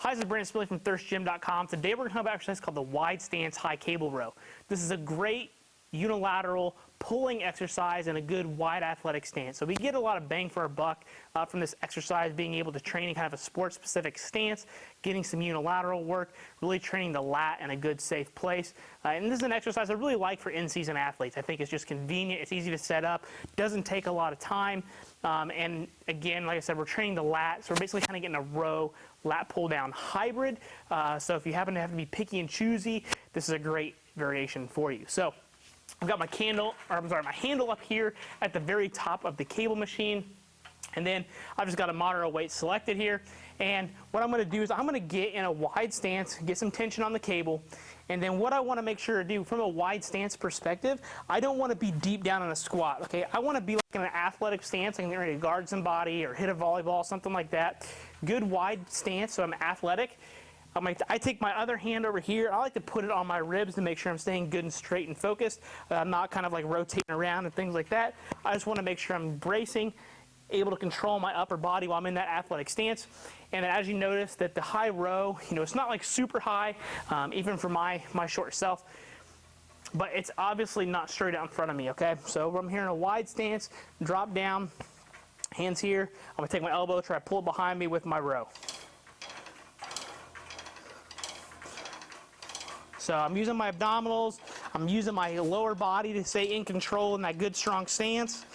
Hi, this is Brandon Spilley from thirstgym.com. Today we're going to talk about an exercise called the wide stance high cable row. This is a great unilateral pulling exercise and a good wide athletic stance. So we get a lot of bang for our buck from this exercise, being able to train in kind of a sport-specific stance, getting some unilateral work, really training the lat in a good, safe place. And this is an exercise I really like for in-season athletes. I think it's just convenient, it's easy to set up, doesn't take a lot of time. And again, like I said, we're training the lat, so we're basically kind of getting a row lat pull down hybrid. So if you happen to have to be picky and choosy, this is a great variation for you. So I've got my handle up here at the very top of the cable machine. And then I've just got a moderate weight selected here. And what I'm going to do is I'm going to get in a wide stance, get some tension on the cable. And then what I want to make sure to do from a wide stance perspective, I don't want to be deep down in a squat, okay? I want to be like in an athletic stance. I can get ready to guard somebody or hit a volleyball, something like that. Good wide stance, so I'm athletic. I take my other hand over here. I like to put it on my ribs to make sure I'm staying good and straight and focused. I'm not kind of like rotating around and things like that. I just want to make sure I'm bracing, able to control my upper body while I'm in that athletic stance. And as you notice that the high row, it's not like super high, even for my short self, but it's obviously not straight out in front of me, okay? So I'm here in a wide stance, drop down, hands here. I'm gonna take my elbow, try to pull it behind me with my row. So I'm using my abdominals, I'm using my lower body to stay in control in that good strong stance.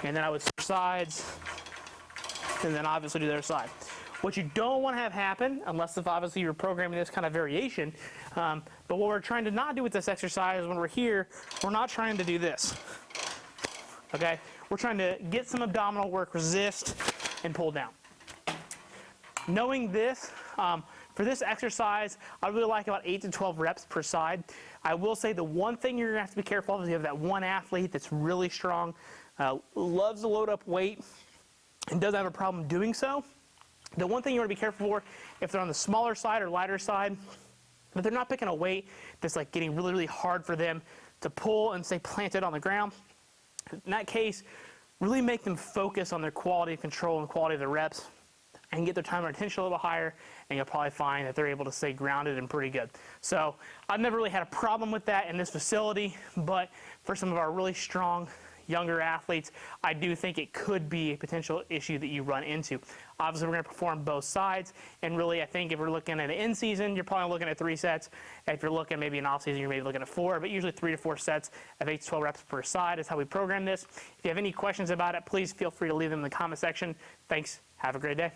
And then I would switch sides, and then obviously do the other side. What you don't want to have happen, unless if obviously you're programming this kind of variation, but what we're trying to not do with this exercise when we're here, we're not trying to do this, okay? We're trying to get some abdominal work, resist, and pull down. Knowing this, for this exercise, I really like about 8 to 12 reps per side. I will say the one thing you're going to have to be careful of is you have that one athlete that's really strong, loves to load up weight, and doesn't have a problem doing so. The one thing you want to be careful for, if they're on the smaller side or lighter side, but they're not picking a weight that's like getting really, really hard for them to pull and stay planted on the ground. In that case, really make them focus on their quality of control and quality of the reps, and get their time and attention a little higher, and you'll probably find that they're able to stay grounded and pretty good. So I've never really had a problem with that in this facility, but for some of our really strong younger athletes, I do think it could be a potential issue that you run into. Obviously, we're going to perform both sides, and really, I think if we're looking at an in-season, you're probably looking at 3 sets. If you're looking maybe an off-season, you're maybe looking at 4, but usually 3 to 4 sets of 8 to 12 reps per side is how we program this. If you have any questions about it, please feel free to leave them in the comment section. Thanks. Have a great day.